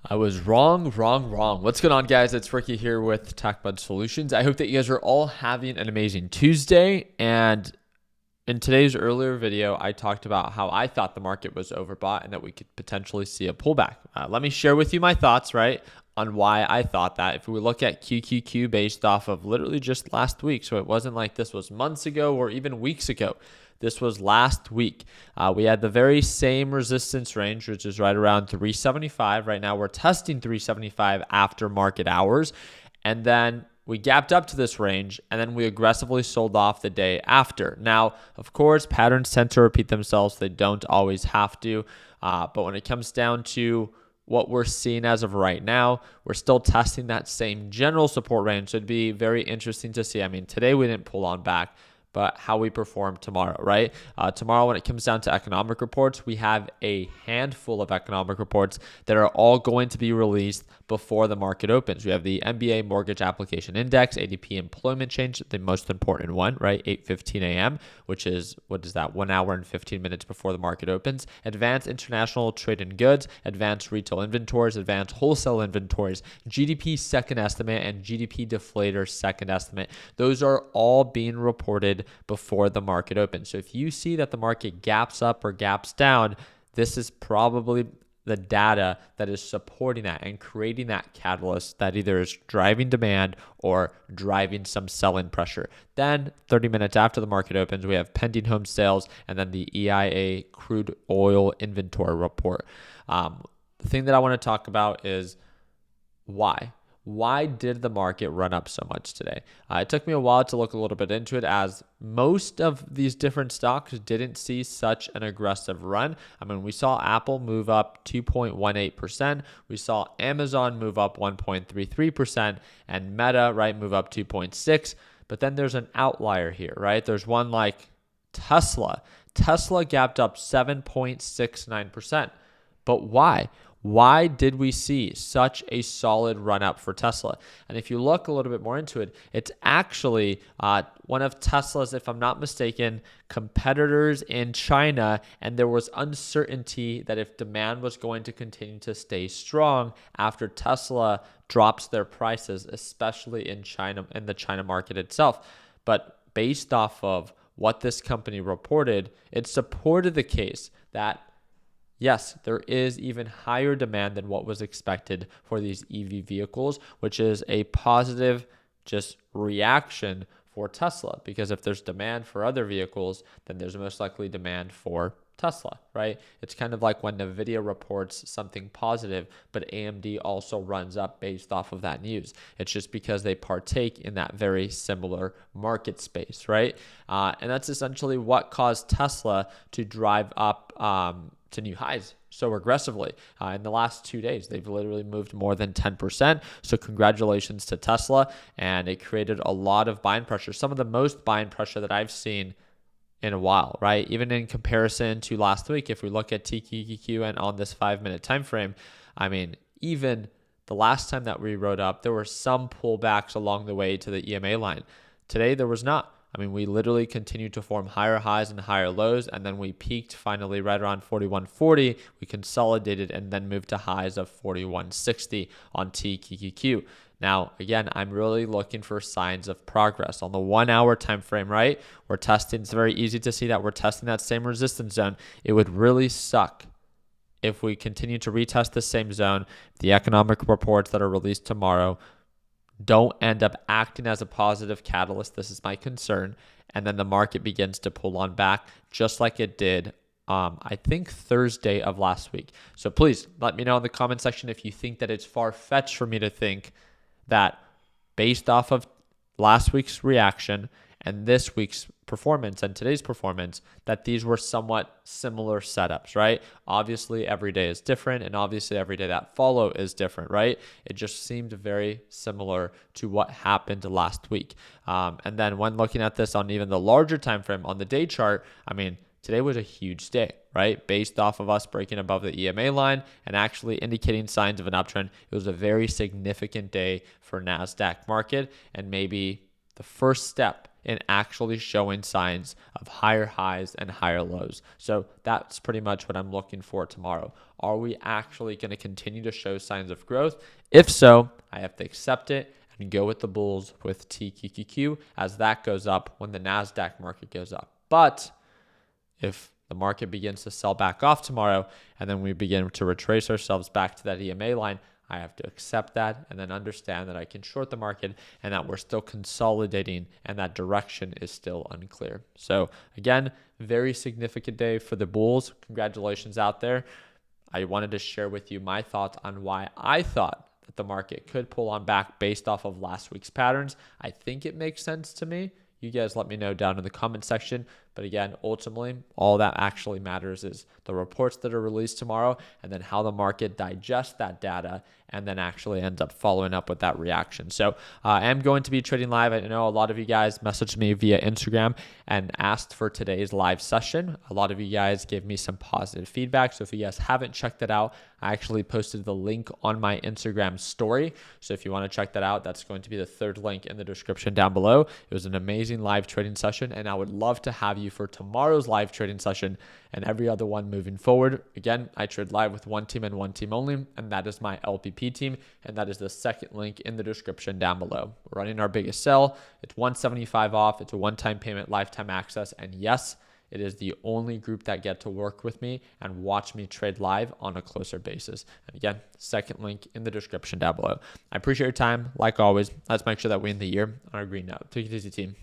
I was wrong. What's going on, guys? It's Ricky here with TechBud Solutions. I hope that you guys are all having an amazing Tuesday. And in today's earlier video, I talked about how I thought the market was overbought and that we could potentially see a pullback. Let me share with you my thoughts, right, on why I thought that. If we look at QQQ based off of literally just last week, so it wasn't like this was months ago or even weeks ago. This was last week. We had the very same resistance range, which is right around 375. Right now, we're testing 375 after market hours. And then we gapped up to this range, and then we aggressively sold off the day after. Now, of course, patterns tend to repeat themselves. They don't always have to. But when it comes down to what we're seeing as of right now, we're still testing that same general support range. So it'd be very interesting to see. I mean, today we didn't pull on back, but how we perform tomorrow, right? Tomorrow, when it comes down to economic reports, we have a handful of economic reports that are all going to be released before the market opens. We have the MBA Mortgage Application Index, ADP Employment Change, the most important one, right? 8:15 a.m., which is, 1 hour and 15 minutes before the market opens. Advanced International Trade in Goods, Advanced Retail Inventories, Advanced Wholesale Inventories, GDP second estimate, and GDP deflator second estimate. Those are all being reported before the market opens. So if you see that the market gaps up or gaps down, this is probably the data that is supporting that and creating that catalyst that either is driving demand or driving some selling pressure. Then 30 minutes after the market opens, we have pending home sales and then the EIA crude oil inventory report. The thing that I want to talk about is why. Why did the market run up so much today? It took me a while to look a little bit into it, as most of these different stocks didn't see such an aggressive run. I mean, we saw Apple move up 2.18%. We saw Amazon move up 1.33% and Meta, right, move up 2.6%. But then there's an outlier here, right? There's one like Tesla. Tesla gapped up 7.69%. But why? Why did we see such a solid run up for Tesla? And if you look a little bit more into it, it's actually one of Tesla's, if I'm not mistaken, competitors in China. And there was uncertainty that if demand was going to continue to stay strong after Tesla drops their prices, especially in China, in the China market itself. But based off of what this company reported, it supported the case that yes, there is even higher demand than what was expected for these EV vehicles, which is a positive just reaction for Tesla. Because if there's demand for other vehicles, then there's most likely demand for Tesla, right? It's kind of like when NVIDIA reports something positive, but AMD also runs up based off of that news. It's just because they partake in that very similar market space, right? And that's essentially what caused Tesla to drive up to new highs so aggressively. In the last 2 days, they've literally moved more than 10%. So congratulations to Tesla. And it created a lot of buying pressure, some of the most buying pressure that I've seen in a while, right? Even in comparison to last week, if we look at TQQQ and on this 5-minute time frame, I mean, even the last time that we rode up, there were some pullbacks along the way to the EMA line. Today, there was not. I mean, we literally continued to form higher highs and higher lows, and then we peaked finally right around 41.40. We consolidated and then moved to highs of 41.60 on TQQQ. Now, again, I'm really looking for signs of progress on the 1 hour time frame, right? We're testing. It's very easy to see that we're testing that same resistance zone. It would really suck if we continue to retest the same zone. The economic reports that are released tomorrow don't end up acting as a positive catalyst. This is my concern. And then the market begins to pull on back just like it did, I think, Thursday of last week. So please let me know in the comment section if you think that it's far-fetched for me to think that based off of last week's reaction and this week's performance and today's performance, that these were somewhat similar setups, right? Obviously, every day is different, and obviously every day that follow is different, right? It just seemed very similar to what happened last week. And then when looking at this on even the larger time frame on the day chart, I mean, today was a huge day, right? Based off of us breaking above the EMA line and actually indicating signs of an uptrend. It was a very significant day for NASDAQ market, and maybe the first step in actually showing signs of higher highs and higher lows. So that's pretty much what I'm looking for tomorrow. Are we actually going to continue to show signs of growth? If so, I have to accept it and go with the bulls with TQQQ as that goes up when the NASDAQ market goes up. But if the market begins to sell back off tomorrow and then we begin to retrace ourselves back to that EMA line, I have to accept that and then understand that I can short the market and that we're still consolidating and that direction is still unclear. So again, very significant day for the bulls. Congratulations out there. I wanted to share with you my thoughts on why I thought that the market could pull on back based off of last week's patterns. I think it makes sense to me. You guys let me know down in the comment section. But again, ultimately, all that actually matters is the reports that are released tomorrow and then how the market digests that data and then actually ends up following up with that reaction. So I am going to be trading live. I know a lot of you guys messaged me via Instagram and asked for today's live session. A lot of you guys gave me some positive feedback. So if you guys haven't checked it out, I actually posted the link on my Instagram story. So if you want to check that out, that's going to be the third link in the description down below. It was an amazing live trading session, and I would love to have you for tomorrow's live trading session and every other one moving forward. Again, I trade live with one team and one team only, and that is my LPP team, and that is the second link in the description down below. We're running our biggest sell. It's $175 off. It's a one-time payment, lifetime access, and yes, it is the only group that get to work with me and watch me trade live on a closer basis. And again, second link in the description down below. I appreciate your time. Like always, let's make sure that we end the year on a green note. Take it easy, team.